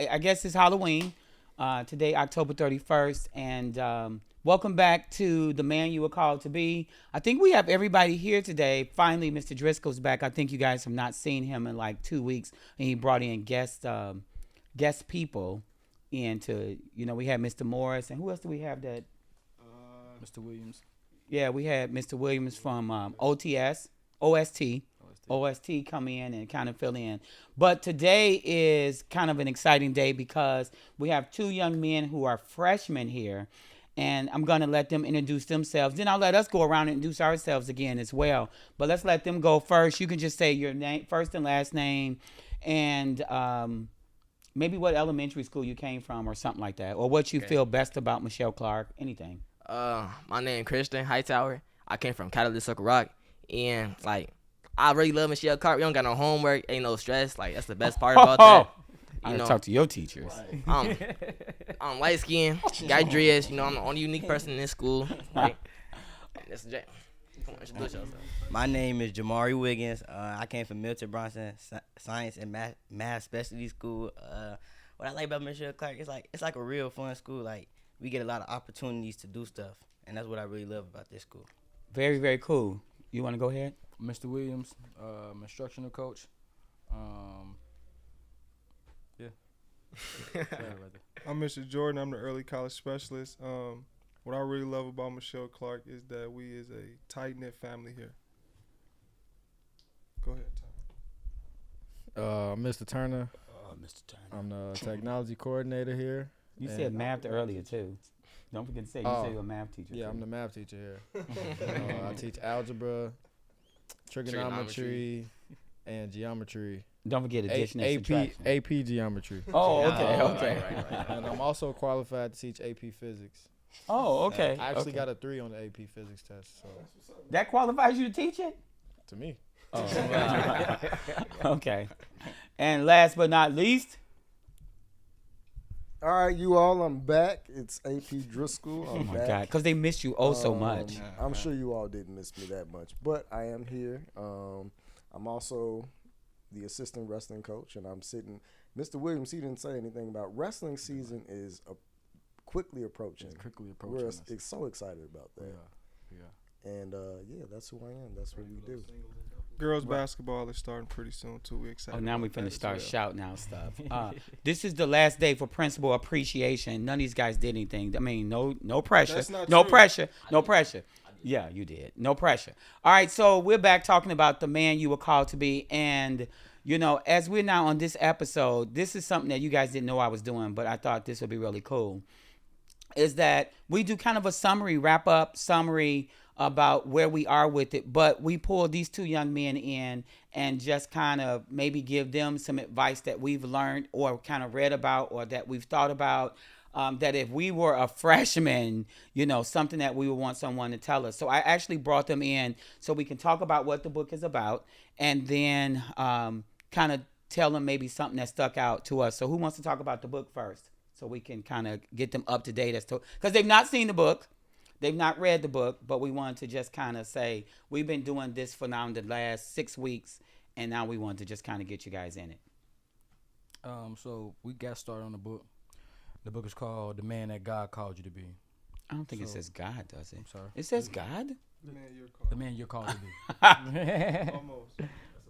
I guess it's Halloween. Today, October 31st, and welcome back to the man you were called to be. I think we have everybody here today. Finally, Mr. Driscoll's back. I think you guys have not seen him in like 2 weeks, and he brought in guest people. And we had Mr. Morris, and who else do we have that? Mr. Williams. Yeah, we had Mr. Williams from OST come in and kind of fill in. But today is kind of an exciting day because we have two young men who are freshmen here. And I'm going to let them introduce themselves. Then I'll let us go around and introduce ourselves again as well. But let's let them go first. You can just say your name, first and last name, and maybe what elementary school you came from or something like that. Or what you feel best about Michelle Clark, anything. My name Christian Hightower. I came from Catalyst Sucker Rock. And, I really love Michelle Clark. We don't got no homework, ain't no stress. That's the best part about that. I talk to your teachers. I'm light skinned, got dressed. I'm the only unique person in this school. Right? That's Jay. Come on, introduce yourself. My name is Jamari Wiggins. I came from Milton Bronson Science and Math Specialty School. What I like about Michelle Clark is it's like a real fun school. We get a lot of opportunities to do stuff, and that's what I really love about this school. Very, very cool. You want to go ahead? Mr. Williams, I'm instructional coach. I'm Mr. Jordan. I'm the early college specialist. What I really love about Michelle Clark is that we is a tight-knit family here. Go ahead, Tom. Mr. Turner. Mr. Turner. I'm the technology coordinator here. You said math earlier, too. Don't forget to say you said you're a math teacher. Yeah, too. I'm the math teacher here. I teach algebra, trigonometry, and geometry. Don't forget addition and subtraction. AP geometry. Oh, okay. Right. And I'm also qualified to teach AP physics. Oh, okay. I actually got a 3 on the AP physics test. So That qualifies you to teach it? to me. Oh. Okay. And last but not least, All right, you all, I'm back. It's AP Driscoll. I'm oh my back. God, because they missed you so much. I'm sure you all didn't miss me that much, but I am here. I'm also the assistant wrestling coach, and I'm sitting. Mr. Williams, he didn't say anything about wrestling season is quickly approaching. It's quickly approaching. We're us. so excited about that. Yeah. And that's who I am. That's what we do. Girls basketball is starting pretty soon, too. We're excited. Oh, now we about that finna as start well. shouting out stuff. This is the last day for principal appreciation. None of these guys did anything. I mean, no pressure. That's not No true. pressure. No pressure. Yeah, you did. No pressure. All right, so we're back talking about the man you were called to be. And, as we're now on this episode, this is something that you guys didn't know I was doing, but I thought this would be really cool, is that we do kind of a wrap-up summary about where we are with it, but we pull these two young men in and just kind of maybe give them some advice that we've learned or kind of read about or that we've thought about, that if we were a freshman, something that we would want someone to tell us. So I actually brought them in so we can talk about what the book is about and then kind of tell them maybe something that stuck out to us. So who wants to talk about the book first so we can kind of get them up to date as to, because they've not seen the book. They've not read the book, but we wanted to just kind of say, we've been doing this for now the last 6 weeks, and now we want to just kind of get you guys in it. So we got started on the book. The book is called The Man That God Called You to Be. I don't think it So- says God, does it? I'm sorry. It says God? The man you're called. The man you're called to be. Almost.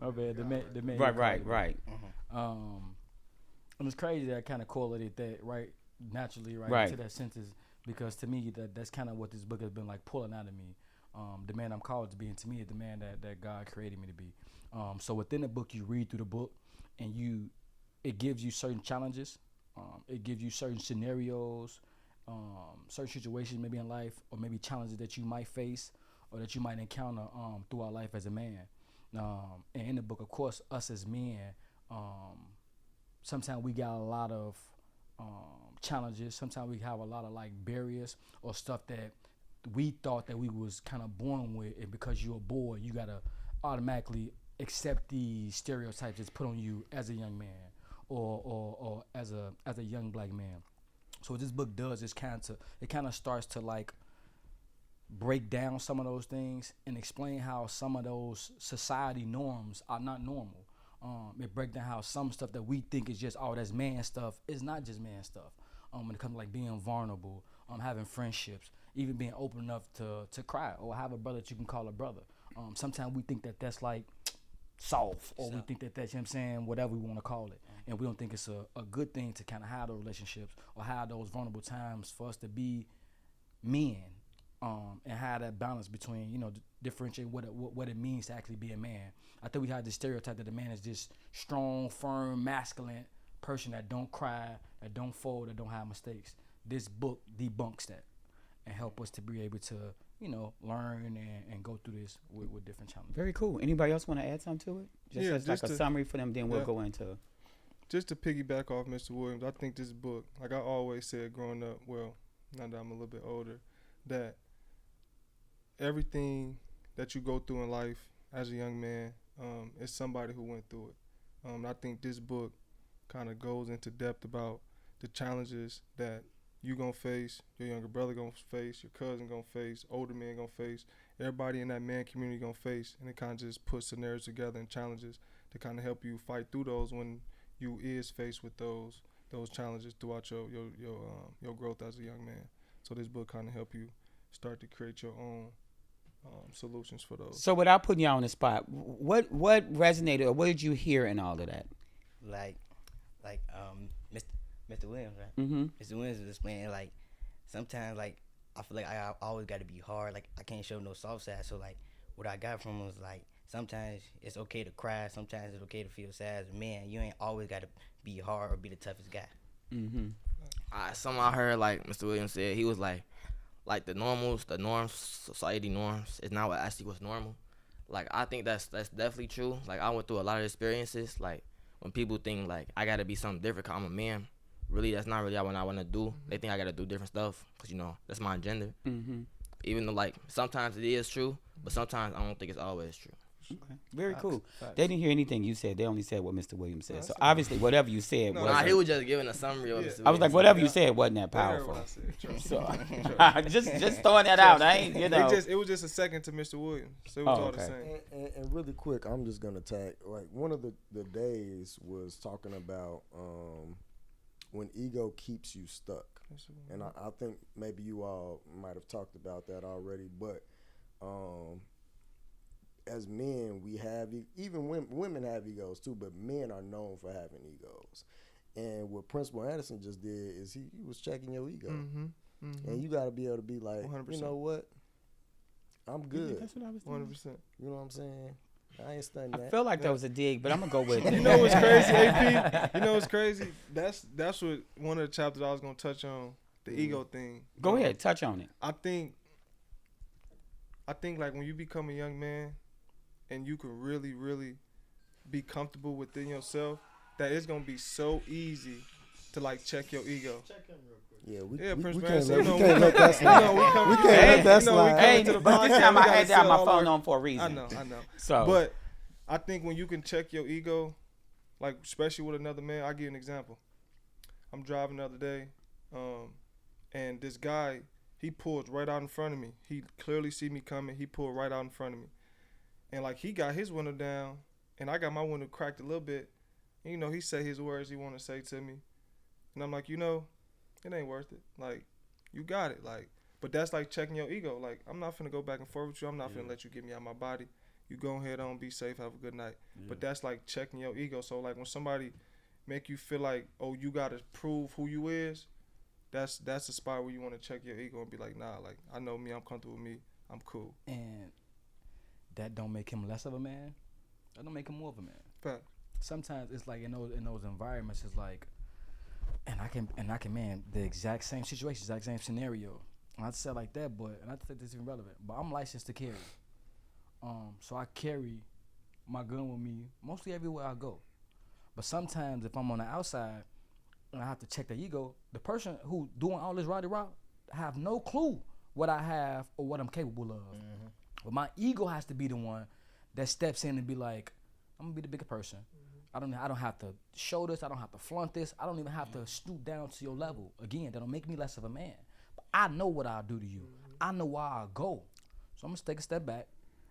My bad. The man. You're Right, called right, to be. right. And it's crazy that I kind of correlated that naturally Right. to that sentence, because to me that's kind of what this book has been like pulling out of me. The man I'm called to be, and to me, the man that God created me to be. So within the book, you read through the book, and it gives you certain challenges. It gives you certain scenarios, certain situations maybe in life, or maybe challenges that you might face or that you might encounter throughout life as a man. And in the book, of course, us as men, sometimes we got a lot of challenges. Sometimes we have a lot of barriers or stuff that we thought that we was kind of born with, and because you're a boy, you gotta automatically accept the stereotypes that's put on you as a young man or as a young black man. So what this book does is it kind of starts to break down some of those things and explain how some of those society norms are not normal. It break down how some stuff that we think is just that's man stuff is not just man stuff. When it comes to like being vulnerable, having friendships, even being open enough to cry or have a brother that you can call a brother. Sometimes we think that that's like soft, or we think that that's, you know what I'm saying, whatever we want to call it. And we don't think it's a good thing to kind of have those relationships or have those vulnerable times for us to be men, and have that balance between, differentiate what it means to actually be a man. I think we have this stereotype that the man is this strong, firm, masculine person that don't cry, that don't fold, that don't have mistakes. This book debunks that and help us to be able to, learn and go through this with different challenges. Very cool. Anybody else want to add something to it? Just like a summary for them, then we'll go into. Just to piggyback off Mr. Williams, I think this book, like I always said growing up, well, now that I'm a little bit older, that everything that you go through in life as a young man is somebody who went through it. I think this book kind of goes into depth about the challenges that you gonna face, your younger brother gonna face, your cousin gonna face, older men gonna face, everybody in that man community gonna face, and it kind of just puts scenarios together and challenges to kind of help you fight through those when you is faced with those challenges throughout your growth as a young man. So this book kind of help you start to create your own solutions for those. So without putting you on the spot, what resonated or what did you hear in all of that? Like Mr. Williams, right? Mm-hmm. Mr. Williams was explaining, like, sometimes, like, I feel like I always got to be hard. Like, I can't show no soft side. So, like, what I got from him was, like, sometimes it's okay to cry. Sometimes it's okay to feel sad. As a man, you ain't always got to be hard or be the toughest guy. Mm-hmm. Something I heard, like Mr. Williams said, he was like the norms, society norms is not what actually what's normal. Like, I think that's definitely true. Like, I went through a lot of experiences. Like, when people think, like, I got to be something different 'cause I'm a man, really, that's not really what I want to do. They think I got to do different stuff because, that's my gender. Mm-hmm. Even though, like, sometimes it is true, but sometimes I don't think it's always true. Okay. Very cool. Facts. They didn't hear anything you said. They only said what Mr. Williams said. So obviously, whatever you said, No, Nah, he wasn't. was just giving a summary of Mr. I was like, Williams. whatever you said wasn't that They heard powerful. what I said. Trust So me. just throwing that out. I ain't, It was just a second to Mr. Williams. So it was Oh, all the okay. same. And really quick, I'm just gonna tag, like, one of the days was talking about when ego keeps you stuck, and I think maybe you all might have talked about that already, but as men, we have, even women have egos too, but men are known for having egos. And what Principal Anderson just did is he was checking your ego. Mm-hmm. Mm-hmm. And you got to be able to be like, 100%. you know what? I'm good. That's what I was doing. 100%. You know what I'm saying? I ain't studying I that. felt like that was a dig, but I'm gonna go with it. You know what's crazy, AP? You know what's crazy? That's what one of the chapters I was gonna touch on, the ego thing. Go ahead, touch on it. I think like when you become a young man and you can really, really be comfortable within yourself, that it's gonna be so easy to like check your ego. Yeah, we Prince can't Branson, let that slide. We can't let that slide. Hey, to the but this podcast, time we I gotta had to have sell my all phone our- on for a reason. I know. So, But I think when you can check your ego, like especially with another man, I'll give you an example. I'm driving the other day, and this guy, he pulled right out in front of me. He clearly see me coming. He pulled right out in front of me. And like he got his window down, and I got my window cracked a little bit. And, he say his words he want to say to me. And I'm like, it ain't worth it. Like, you got it. Like, but that's like checking your ego. Like, I'm not finna go back and forth with you. I'm not finna let you get me out of my body. You go ahead on, be safe, have a good night. Yeah. But that's like checking your ego. So like when somebody make you feel like, oh, you gotta prove who you is, that's the spot where you want to check your ego and be like, nah, like I know me, I'm comfortable with me, I'm cool. And that don't make him less of a man. That don't make him more of a man. Fact. Sometimes it's like in those environments, it's like, and I can man, the exact same situation, exact same scenario. And I say it like that, but and I think this is irrelevant. But I'm licensed to carry. So I carry my gun with me mostly everywhere I go. But sometimes if I'm on the outside and I have to check the ego, the person who doing all this rowdy route have no clue what I have or what I'm capable of. Mm-hmm. But my ego has to be the one that steps in and be like, I'm gonna be the bigger person. Mm-hmm. I don't have to show this. I don't have to flaunt this. I don't even have to stoop down to your level. Again, that'll make me less of a man. But I know what I'll do to you. Mm-hmm. I know where I'll go. So I'm gonna take a step back.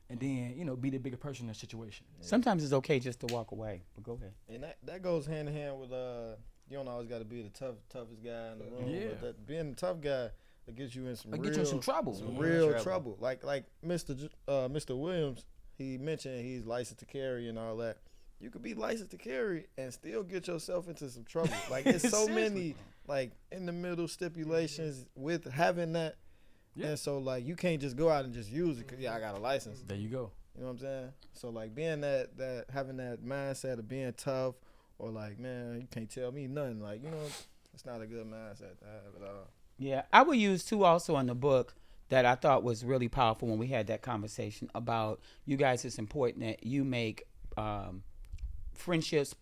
and then be the bigger person in the situation. Sometimes it's okay just to walk away. But go ahead. And that goes hand in hand with you don't always got to be the toughest guy in the room. Yeah. But being the tough guy, it gets you in some It get you in some trouble. Some Yeah, real trouble. trouble. Like Mr. Williams, he mentioned he's licensed to carry and all that. You could be licensed to carry and still get yourself into some trouble. Like it's so many like in the middle stipulations with having that. Yeah. And so like you can't just go out and just use it because I got a license. There you go. You know what I'm saying? So like being that having that mindset of being tough or like, man, you can't tell me nothing. Like, it's not a good mindset to have at all. Yeah, I would use too also in the book that I thought was really powerful when we had that conversation about you guys. It's important that you make friendships,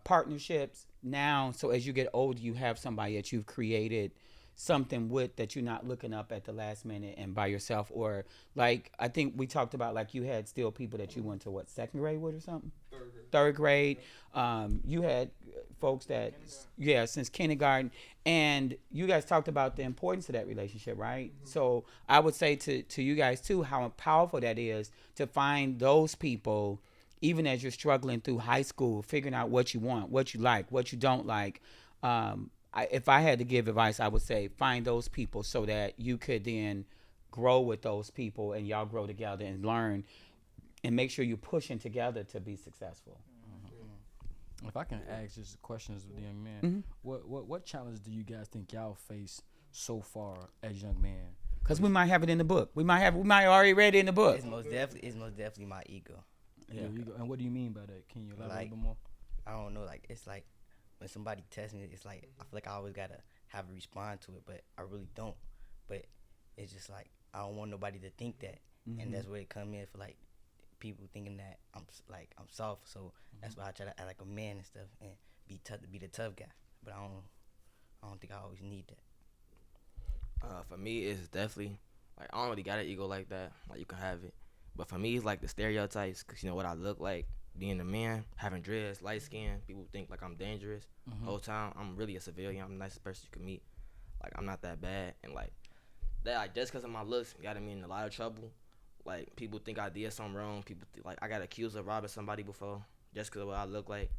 partnerships now. So as you get older, you have somebody that you've created something with that you're not looking up at the last minute and by yourself. Or like I think we talked about like you had still people that you went to second grade with or something. Third grade. You had folks that since kindergarten, and you guys talked about the importance of that relationship, right? So I would say to you guys too how powerful that is to find those people even as you're struggling through high school, figuring out what you want, what you like, what you don't like. If I had to give advice, I would say find those people so that you could then grow with those people and y'all grow together and learn and make sure you're pushing together to be successful. If I can ask just questions with the young man, what challenge do you guys think y'all face so far as young men? Because we might have it in the book. We might already read it in the book. It's most definitely my ego. Yeah. You go. And what do you mean by that? Can you elaborate a Like, little bit more? I don't know. Like it's like when somebody tests me, it's like I feel like I always gotta have to respond to it, but I really don't. But it's just like I don't want nobody to think that, and that's where it come in for like people thinking that I'm soft. So that's why I try to act like a man and stuff and be tough to be the tough guy. But I don't think I always need that. For me, it's definitely like I don't really got an ego like that. Like you can have it, but for me, it's like the stereotypes. Cause you know what I look like, being a man, having dreads, light skin. People think like I'm dangerous. Whole time I'm really a civilian. I'm the nicest person you can meet. Like I'm not that bad, and like that. Like just cause of my looks, got me in a lot of trouble. Like people think I did something wrong. People like I got accused of robbing somebody before just cause of what I look like.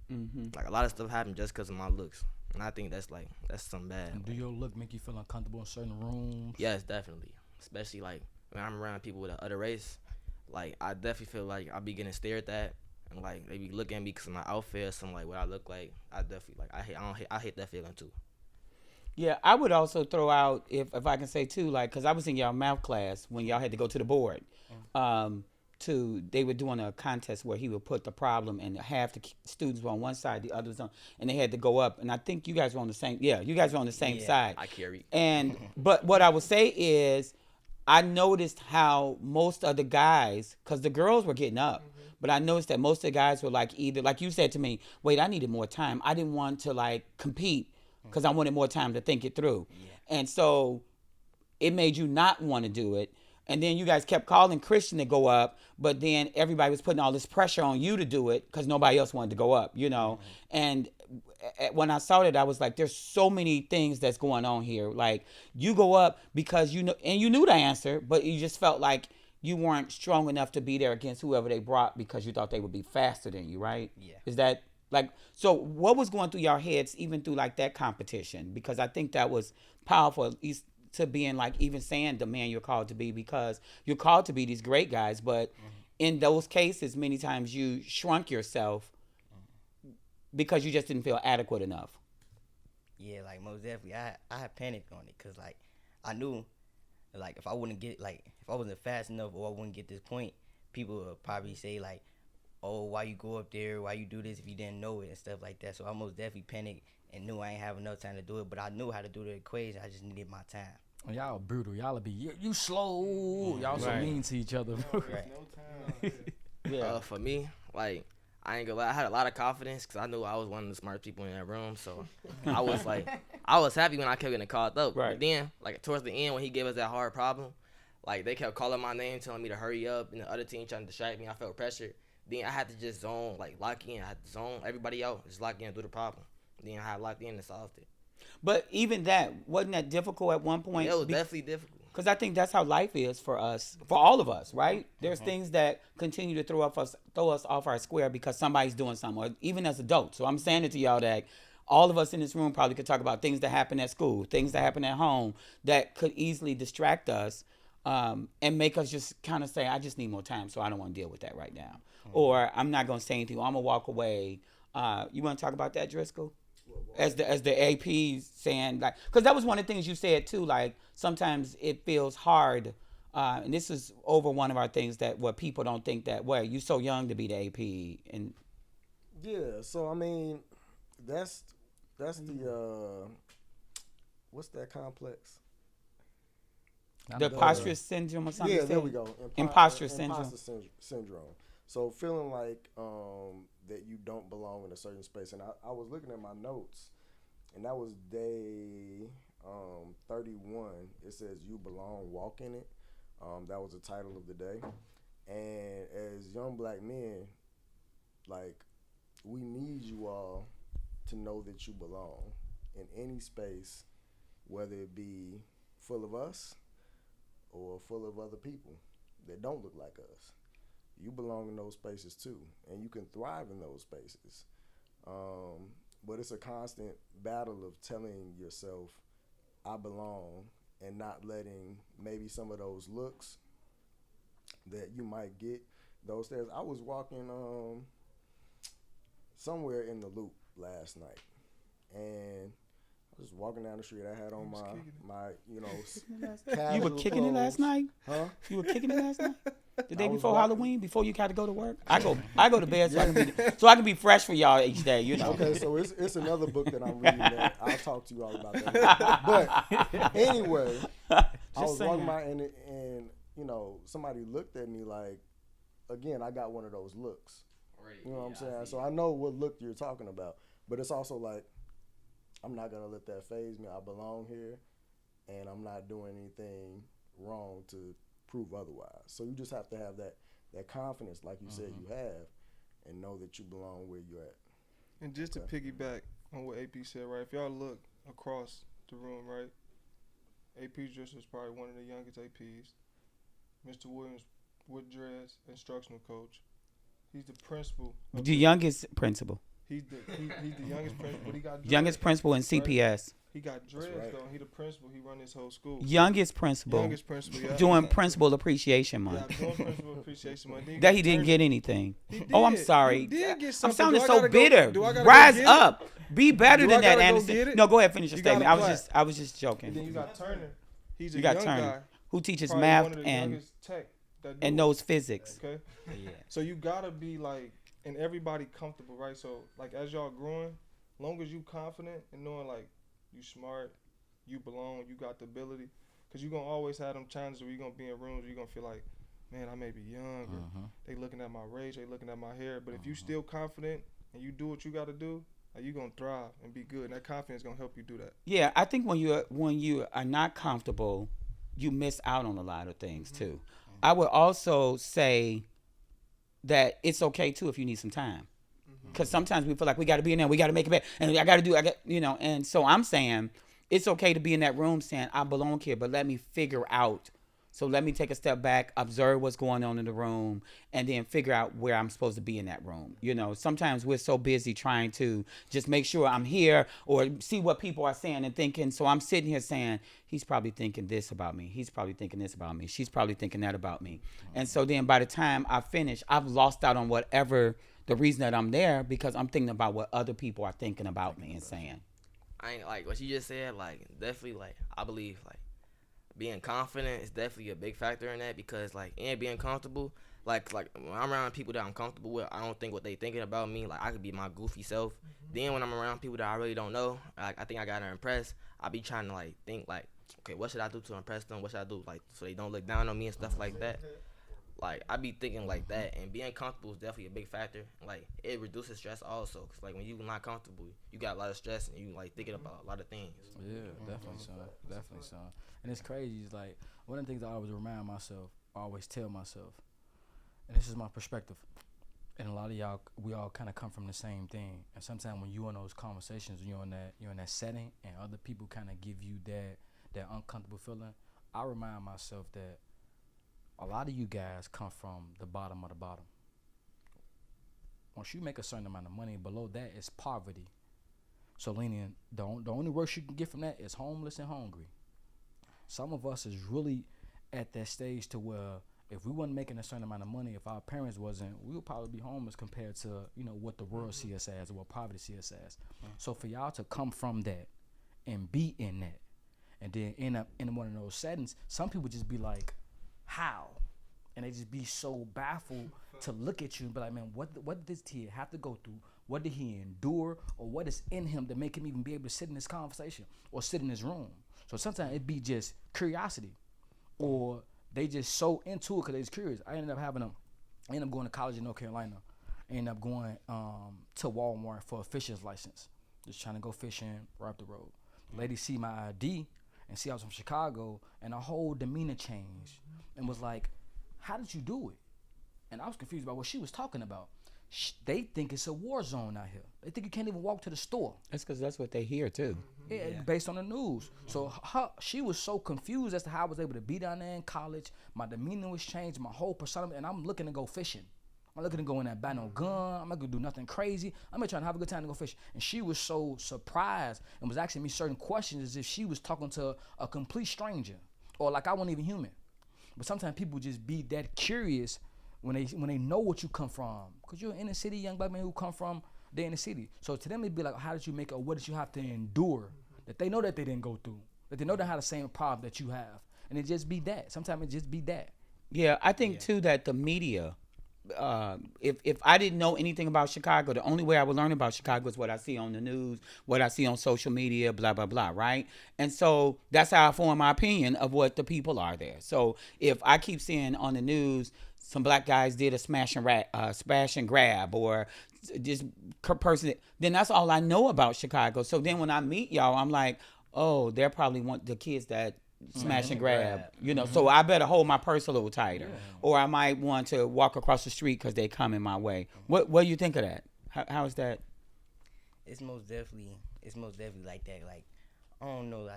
Like a lot of stuff happened just cause of my looks. And I think that's something bad. And do your look make you feel uncomfortable in certain rooms? Yes, definitely. Especially like when I'm around people with the other race. Like I definitely feel like I be getting stared at, and like they be looking at me because of my outfit or something like what I look like. I definitely like I hate that feeling too. Yeah, I would also throw out if I can say too, like because I was in y'all math class when y'all had to go to the board. They were doing a contest where he would put the problem and half the students were on one side, the others on, and they had to go up. And I think you guys were on the same. Yeah, you guys were on the same side. I carry. And but what I would say is, I noticed how most of the guys, because the girls were getting up, but I noticed that most of the guys were like either like you said to me, wait, I needed more time. I didn't want to like compete because I wanted more time to think it through, and so it made you not want to do it. And then you guys kept calling Christian to go up, but then everybody was putting all this pressure on you to do it because nobody else wanted to go up, And when I saw that, I was like, there's so many things that's going on here. Like, you go up because you know, and you knew the answer, but you just felt like you weren't strong enough to be there against whoever they brought because you thought they would be faster than you, right? Yeah. Is that like, so what was going through your heads even through like that competition? Because I think that was powerful, at least to being like even saying the man you're called to be, because you're called to be these great guys, but in those cases many times you shrunk yourself because you just didn't feel adequate enough. Yeah, like most definitely, I had panicked on it because like I knew, like if I wasn't fast enough or I wouldn't get this point, people would probably say like, oh, why you go up there, why you do this if you didn't know it and stuff like that. So I most definitely panicked and knew I ain't have enough time to do it, but I knew how to do the equation. I just needed my time. Oh, y'all brutal. Y'all be you slow. Y'all so mean to each other. Right. Yeah. For me, like I ain't gonna lie, I had a lot of confidence because I knew I was one of the smartest people in that room. So I was happy when I kept getting called up. Right. But then, like towards the end when he gave us that hard problem, like they kept calling my name, telling me to hurry up, and the other team trying to distract me. I felt pressured. Then I had to just zone, like lock in. I had to zone everybody out, just lock in and do the problem. Then I had locked in and solved it. But even that, wasn't that difficult at one point? Yeah, it was definitely difficult. Because I think that's how life is for us, for all of us, right? There's things that continue to throw us off our square because somebody's doing something, or even as adults. So I'm saying it to y'all that all of us in this room probably could talk about things that happen at school, things that happen at home that could easily distract us and make us just kind of say, I just need more time, so I don't want to deal with that right now. Or I'm not going to say anything, or I'm going to walk away. You want to talk about that, Driscoll? As the AP saying, like, because that was one of the things you said too, like sometimes it feels hard, and this is over one of our things that what people don't think that, well, you're so young to be the AP, and Yeah, so I mean, that's the what's that complex? the imposter syndrome or something. Yeah, there we go. Imposter syndrome. Imposter syndrome. So feeling like that you don't belong in a certain space. And I was looking at my notes, and that was day 31. It says you belong, walk in it. That was the title of the day. And as young black men, like, we need you all to know that you belong in any space, whether it be full of us or full of other people that don't look like us. You belong in those spaces too, and you can thrive in those spaces. But it's a constant battle of telling yourself, I belong, and not letting maybe some of those looks that you might get, those stairs. I was walking somewhere in the Loop last night, and I was walking down the street. I had on my casual You were kicking it last clothes. night? Huh? You were kicking it last night? The day I was before walking- Halloween, before you had to go to work? I go to bed so I can be fresh for y'all each day, you know. Okay, so it's another book that I'm reading that I'll talk to you all about that. But anyway, I was saying. walking by and somebody looked at me like, again, I got one of those looks. You know what I'm saying? So I know what look you're talking about, but it's also like, I'm not gonna let that faze me. I belong here, and I'm not doing anything wrong to prove otherwise. So you just have to have that confidence, like you said you have, and know that you belong where you're at. And just to piggyback on what AP said, right? If y'all look across the room, right? AP Driss was probably one of the youngest APs. Mr. Williams with dreads, instructional coach. He's the principal. The youngest principal. He's the youngest principal. He got dreads, Youngest principal in CPS. He got dreads right. though. He the principal. He run his whole school. Youngest principal. Youngest principal. Yeah. Doing principal appreciation Yeah, month. doing principal appreciation month. Then That he didn't get anything. He Oh, I'm did. sorry. He did get I'm something. sounding Do I so gotta go- bitter. do I gotta go Rise get it? up. Be better Do I than that, gotta go Anderson. get it? No, go ahead, finish your You gotta statement. clap. I was just And then joking. you got Turner. He's a You got young Turner, guy. who teaches Probably math one of the and youngest tech that do it. knows physics. Okay. So you gotta be like, and everybody comfortable, right? So like as y'all growing, long as you confident and knowing like you smart, you belong, you got the ability, because you gonna always have them challenges where you gonna be in rooms where you gonna feel like, man, I may be young, or they looking at my race, they looking at my hair, but if you still confident and you do what you gotta do, like, you gonna thrive and be good, and that confidence gonna help you do that. Yeah, I think when you are not comfortable, you miss out on a lot of things too. I would also say that it's okay too if you need some time, because sometimes we feel like we got to be in there, we got to make it back, and and so I'm saying it's okay to be in that room saying I belong here, but let me figure out. So let me take a step back, observe what's going on in the room, and then figure out where I'm supposed to be in that room. You know, sometimes we're so busy trying to just make sure I'm here or see what people are saying and thinking. So I'm sitting here saying, he's probably thinking this about me. He's probably thinking this about me. She's probably thinking that about me. And so then by the time I finish, I've lost out on whatever the reason that I'm there, because I'm thinking about what other people are thinking about me and saying. I ain't like what you just said. Like definitely, like I believe like being confident is definitely a big factor in that, because like and being comfortable. Like when I'm around people that I'm comfortable with, I don't think what they thinking about me. Like I could be my goofy self. Then when I'm around people that I really don't know, I think I gotta impress. I be trying to like think like, okay, what should I do to impress them? What should I do like so they don't look down on me and stuff like that. Like I be thinking like that, and being comfortable is definitely a big factor. Like it reduces stress also, cause like when you not comfortable, you got a lot of stress and you like thinking about a lot of things. Yeah, definitely, son. Definitely, son. And it's crazy. It's like one of the things I always remind myself, I always tell myself, and this is my perspective. And a lot of y'all, we all kind of come from the same thing. And sometimes when you in those conversations, you're in that setting, and other people kind of give you that uncomfortable feeling. I remind myself that a lot of you guys come from the bottom of the bottom. Once you make a certain amount of money, below that is poverty. So, Lenian, the only worse you can get from that is homeless and hungry. Some of us is really at that stage to where if we wasn't making a certain amount of money, if our parents wasn't, we would probably be homeless compared to, you know, what the world sees us as or what poverty sees us as. So for y'all to come from that and be in that and then end up in one of those settings, some people just be like, how? And they just be so baffled to look at you and be like, man, what did this kid have to go through? What did he endure? Or what is in him to make him even be able to sit in this conversation or sit in this room? So sometimes it be just curiosity, or they just so into it because they just curious. I ended up going to college in North Carolina. I ended up going to Walmart for a fisher's license. Just trying to go fishing right up the road. The lady see my ID and see I was from Chicago, and her whole demeanor changed and was like, how did you do it? And I was confused about what she was talking about. They think it's a war zone out here. They think you can't even walk to the store. That's because that's what they hear too. Yeah, based on the news. So she was so confused as to how I was able to be down there in college. My demeanor was changed, my whole persona, and I'm looking to go fishing. I'm looking to go in there, buy no gun. I'm not gonna do nothing crazy. I'm just trying to have a good time to go fishing. And she was so surprised and was asking me certain questions as if she was talking to a complete stranger, or like I wasn't even human. But sometimes people just be that curious when they know what you come from, because you're an inner city young black man who come from the inner city. So to them it'd be like, how did you make it, or what did you have to endure that they know that they didn't go through, that they know they had the same problem that you have, and it just be that. Sometimes it just be that. Yeah, I think too that the media, if I didn't know anything about Chicago, the only way I would learn about Chicago is what I see on the news, what I see on social media, blah, blah, blah, right? And so that's how I form my opinion of what the people are there. So if I keep seeing on the news, some black guys did a smash and grab, or this person, then that's all I know about Chicago. So then when I meet y'all, I'm like, oh, they're probably want the kids that smash and grab, you know. So I better hold my purse a little tighter, or I might want to walk across the street because they come in my way. What do you think of that? How is that? It's most definitely like that. Like, I don't know,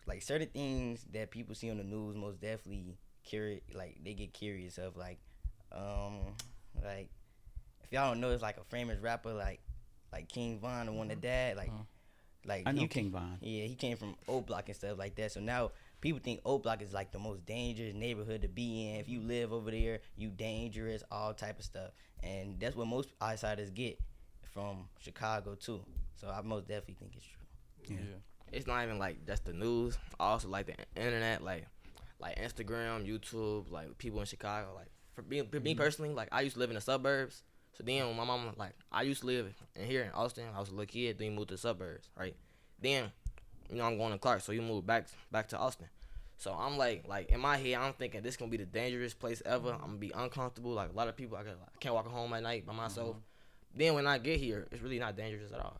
like certain things that people see on the news, most definitely curious. Like, they get curious of, like if y'all don't know, it's like a famous rapper like King Von, the one that died. Like I know King Von. Yeah, he came from O Block and stuff like that. So now people think O Block is like the most dangerous neighborhood to be in. If you live over there, you dangerous, all type of stuff. And that's what most outsiders get from Chicago too. So I most definitely think it's true. Yeah. It's not even like just the news. I also like the internet, like Instagram, YouTube, like people in Chicago. Like for me personally, like I used to live in the suburbs. So then when my mama, like I used to live in here in Austin, I was a little kid, then moved to the suburbs, right? Then, you know, I'm going to Clark, so you moved back to Austin. So I'm like in my head, I'm thinking this gonna be the dangerous place ever. I'm gonna be uncomfortable. Like a lot of people, I can't walk home at night by myself. Then when I get here, it's really not dangerous at all.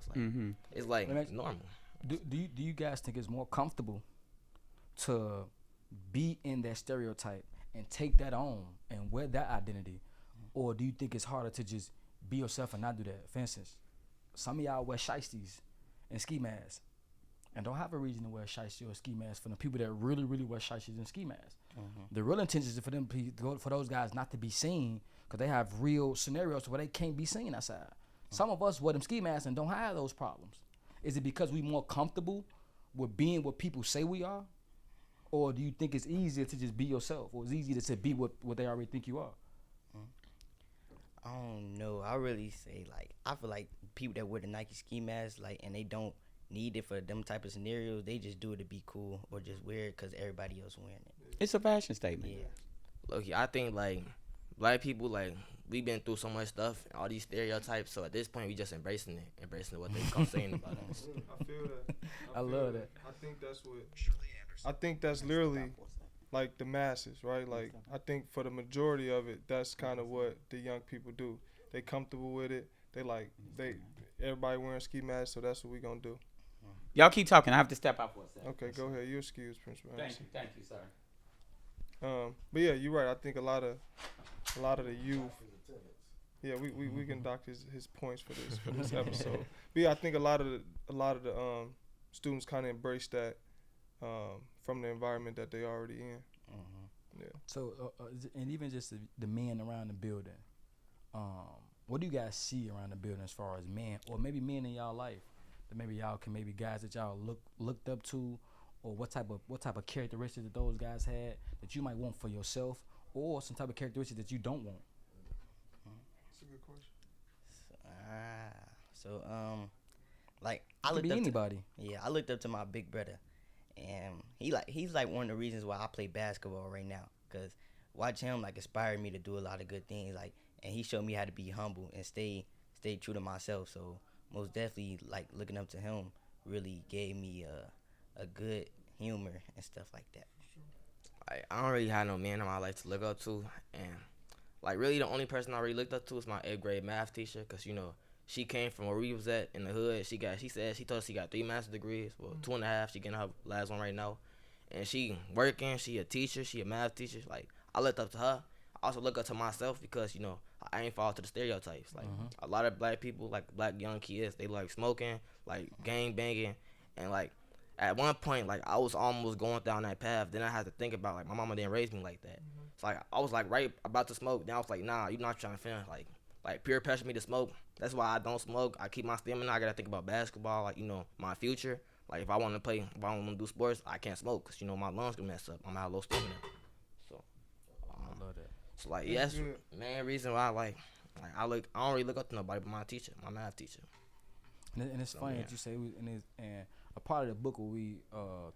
It's like it's normal. Do you guys think it's more comfortable to be in that stereotype and take that on and wear that identity, or do you think it's harder to just be yourself and not do that? For instance, some of y'all wear shiesties and ski masks and don't have a reason to wear shiesty or ski masks. For the people that really, really wear shiesties and ski masks, the real intention is for those guys not to be seen, because they have real scenarios where they can't be seen outside. Some of us wear them ski masks and don't have those problems. Is it because we more comfortable with being what people say we are? Or do you think it's easier to just be yourself, or it's easier to be what they already think you are? I don't know. I really say, like, I feel like people that wear the Nike ski mask, like, and they don't need it for them type of scenarios, they just do it to be cool or just wear it because everybody else wearing it. It's a fashion statement. Yeah. Look, I think like black people, like we've been through so much stuff, all these stereotypes. So at this point, we just embracing what they come saying about us. I feel that. I love that. I think that's literally like the masses, right? Like I think for the majority of it, that's kind of what the young people do. They comfortable with it. Everybody wearing ski masks, so that's what we gonna do. Y'all keep talking. I have to step out for a second. Okay, go ahead. You excuse, Principal. Thank you, sir. But yeah, you're right. I think a lot of the youth. Yeah, we can dock his points for this episode. But yeah, I think a lot of the students kind of embrace that from the environment that they already in. Yeah. So, and even just the men around the building, what do you guys see around the building as far as men, or maybe men in y'all life that maybe y'all can, maybe guys that y'all looked up to, or what type of characteristics that those guys had that you might want for yourself, or some type of characteristics that you don't want? That's a good question. Like It could be anybody. I looked up to my big brother, and he's like one of the reasons why I play basketball right now. Cause watching him like inspired me to do a lot of good things. Like, and he showed me how to be humble and stay true to myself. So most definitely, like looking up to him really gave me a good humor and stuff like that. Like, I don't really have no man in my life to look up to, and like really the only person I really looked up to is my 8th grade math teacher, cause you know she came from where we was at in the hood. She told us she got 3 master's degrees, well 2.5. She getting her last one right now, and she working. She a teacher. She a math teacher. Like, I looked up to her. I also look up to myself because you know I ain't fall to the stereotypes. Like a lot of black people, like black young kids, they like smoking, like gang banging, and like. At one point, like, I was almost going down that path. Then I had to think about, like, my mama didn't raise me like that. So, like, I was, like, right about to smoke. Then I was like, nah, you're not trying to finish. Like, peer pressure me to smoke. That's why I don't smoke. I keep my stamina. I got to think about basketball, like, you know, my future. Like, if I want to do sports, I can't smoke because, you know, my lungs can mess up. I'm out of low stamina. So, I love that. so like, yes, main reason why, I don't really look up to nobody but my teacher, my math teacher. And it's funny that you say, and a part of the book where we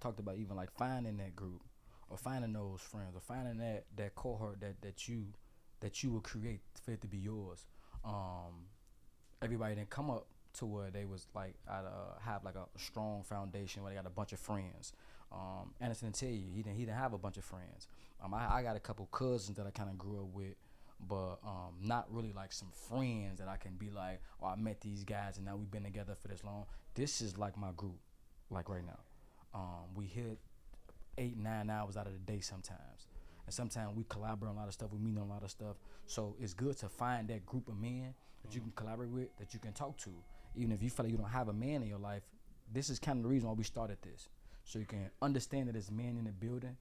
talked about even like finding that group, or finding those friends, or finding that cohort that you will create for it to be yours. Everybody didn't come up to where they was like have like a strong foundation where they got a bunch of friends. Anderson tell you he didn't have a bunch of friends. I got a couple cousins that I kind of grew up with, but not really like some friends that I can be like, oh, I met these guys and now we've been together for this long. This is like my group, like right now. We hit 8-9 hours out of the day sometimes, and sometimes we collaborate on a lot of stuff. We meet on a lot of stuff, so it's good to find that group of men that you can collaborate with, that you can talk to, even if you feel like you don't have a man in your life. This is kind of the reason why we started this, so you can understand that there's men in the building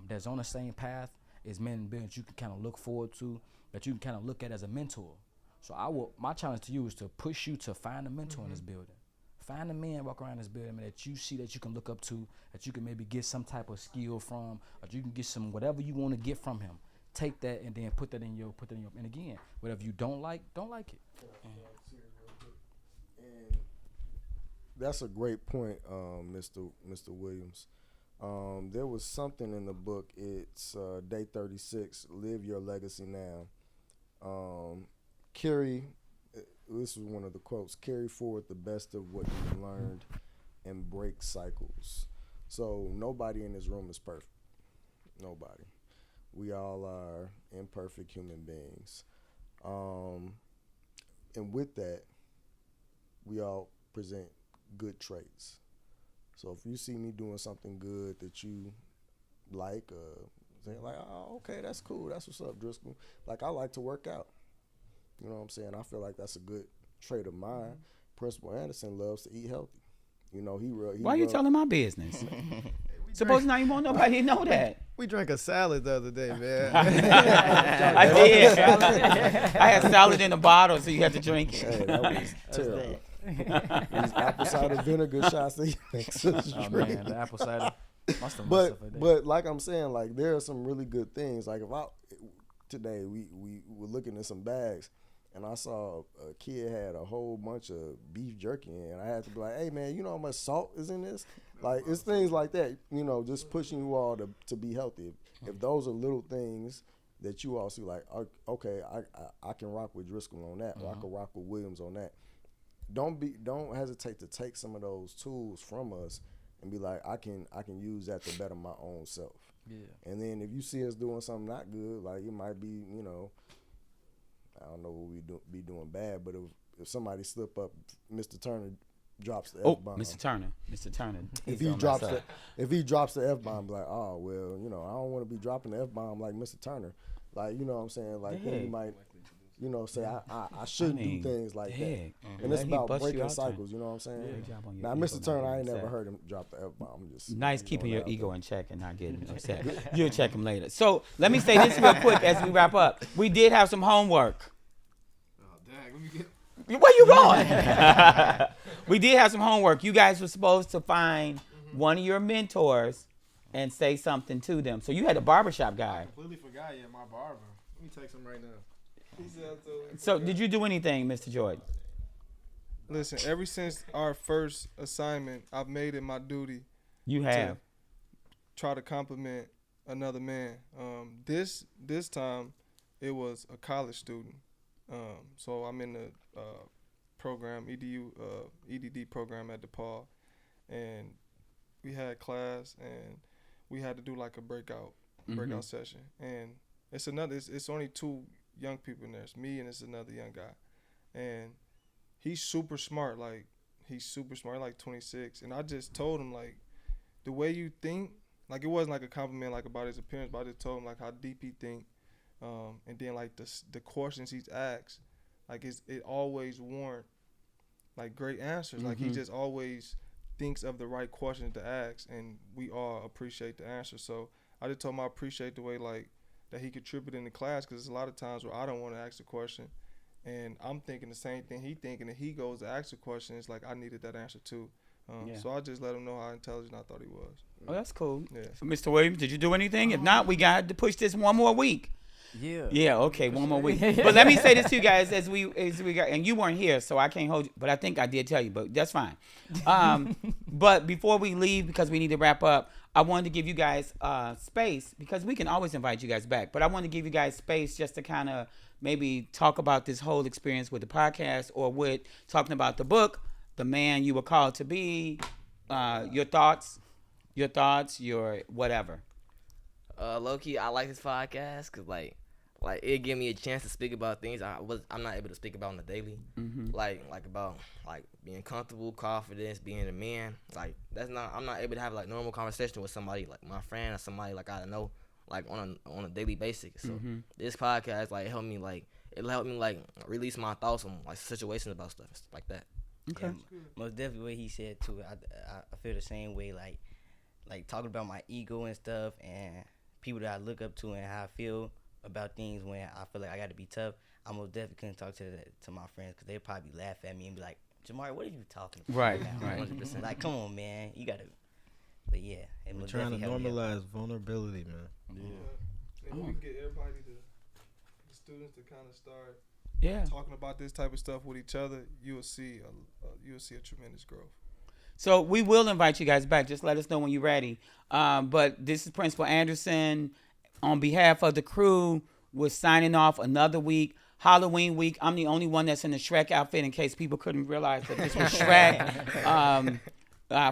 that's on the same path. Is men in the building that you can kind of look forward to, that you can kind of look at as a mentor. So my challenge to you is to push you to find a mentor in this building. Find a man walk around this building that you see that you can look up to, that you can maybe get some type of skill from, or you can get some whatever you want to get from him. Take that and then put that in your. And again, whatever you don't like it. And that's a great point, Mr. Williams. There was something in the book. It's day 36. Live your legacy now. Carry. This was one of the quotes. Carry forward the best of what you've learned, and break cycles. So nobody in this room is perfect. Nobody. We all are imperfect human beings. And with that, we all present good traits. So if you see me doing something good that you like, say like, oh, okay, that's cool. That's what's up, Driscoll. Like, I like to work out. You know what I'm saying? I feel like that's a good trait of mine. Principal Anderson loves to eat healthy. You know, why are you telling my business? Suppose now you want nobody to know that. We drank a salad the other day, man. I did. I had salad in a bottle, so you had to drink it. Hey, that was terrible. These apple cider vinegar shots that he makes us Oh drink. man, the apple cider. But like I'm saying, like there are some really good things. Like today we were looking at some bags, and I saw a kid had a whole bunch of beef jerky in, and I had to be like, hey man, you know how much salt is in this? Like, it's things like that, you know, just pushing you all to be healthy. If those are little things that you all see, like, okay, I can rock with Driscoll on that, or I can rock with Williams on that. Don't hesitate to take some of those tools from us and be like, I can use that to better my own self. Yeah. And then if you see us doing something not good, like it might be, you know, I don't know what we be doing bad, but if somebody slip up, Mr. Turner drops the F-bomb. Mr. Turner. If he drops the F-bomb, like, oh well, you know, I don't want to be dropping the F-bomb like Mr. Turner. Like, you know what I'm saying? Like then you might say I shouldn't do things like that. And it's He about bust you breaking out, cycles. You know what I'm saying? Good job on your Now, ego, Mr. Turner, not I ain't getting never upset. heard him drop the F-bomb. Just Nice throwing keeping it your out ego there. in check and not getting upset. You'll check him later. So let me say this real quick as we wrap up. We did have some homework. Where you going? We did have some homework. You guys were supposed to find one of your mentors and say something to them. So you had a barbershop guy. Completely forgot. Yeah, my barber. Let me text him right now. So did you do anything, Mr. Jordan? Listen, ever since our first assignment, I've made it my duty You have. try to compliment another man. This time, it was a college student. So I'm in the program, EDD program at DePaul, and we had class, and we had to do like a breakout session. And it's only two young people in there. It's me and it's another young guy, and he's super smart. Like like 26. And I just told him like the way you think. Like it wasn't like a compliment like about his appearance, but I just told him like how deep he think. And then like the questions he's asked, like it always warrant like great answers. Like he just always thinks of the right questions to ask, and we all appreciate the answer. So I just told him I appreciate the way like that he contributed in the class, because there's a lot of times where I don't want to ask the question, and I'm thinking the same thing he thinking, and he goes to ask the question. It's like I needed that answer too. So I just let him know how intelligent I thought he was. Oh, that's cool. Yeah. So, Mr. Williams, did you do anything? If not, we got to push this one more week. Yeah. Yeah, okay, one more week. But let me say this to you guys as we got, and you weren't here, so I can't hold you, but I think I did tell you, but that's fine. But before we leave, because we need to wrap up, I wanted to give you guys space, because we can always invite you guys back, but I want to give you guys space just to kind of maybe talk about this whole experience with the podcast, or with talking about the book, The Man You Were Called to Be, your thoughts, your whatever. Low key, I like this podcast because like it give me a chance to speak about things I'm not able to speak about on the daily, like about like being comfortable, confidence, being a man. Like I'm not able to have like normal conversation with somebody like my friend or somebody like I know like on a daily basis. So this podcast like helped me like release my thoughts on like situations about stuff like that. Okay. Yeah, most definitely what he said too. I feel the same way. Like talking about my ego and stuff, and people that I look up to, and how I feel about things when I feel like I got to be tough. I most definitely couldn't talk to my friends, because they'd probably laugh at me and be like, "Jamari, what are you talking about?" Right, now? right. 100%. Like, come on, man, you gotta. But yeah, it We're most trying to definitely helped me out. normalize vulnerability, man. Yeah. And we can get everybody the students to kind of start Yeah. talking about this type of stuff with each other. You'll see a tremendous growth. So we will invite you guys back. Just let us know when you're ready. But this is Principal Anderson. On behalf of the crew, we're signing off another week. Halloween week. I'm the only one that's in the Shrek outfit, in case people couldn't realize that this was Shrek.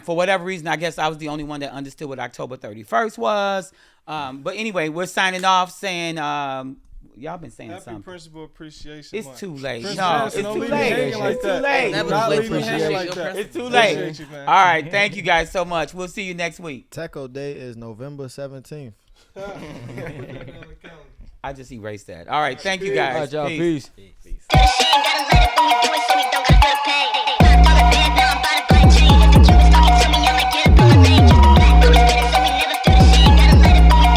For whatever reason, I guess I was the only one that understood what October 31st was. But anyway, we're signing off saying... y'all been saying Happy something. Principal Appreciation It's Month. too late. Principal No, Anderson, it's don't too leave me late. hanging like It's that. too late. Never Not leave leave me me hanging hanging like like that. It's too Appreciate late. you, man. All right. Thank you guys so much. We'll see you next week. Taco Day is November 17th. Put that on the calendar. I just erased that. All right. Thank you guys. All right, y'all. Peace. Peace. She ain't gotta let it, but we do it so we don't gotta feel the pain.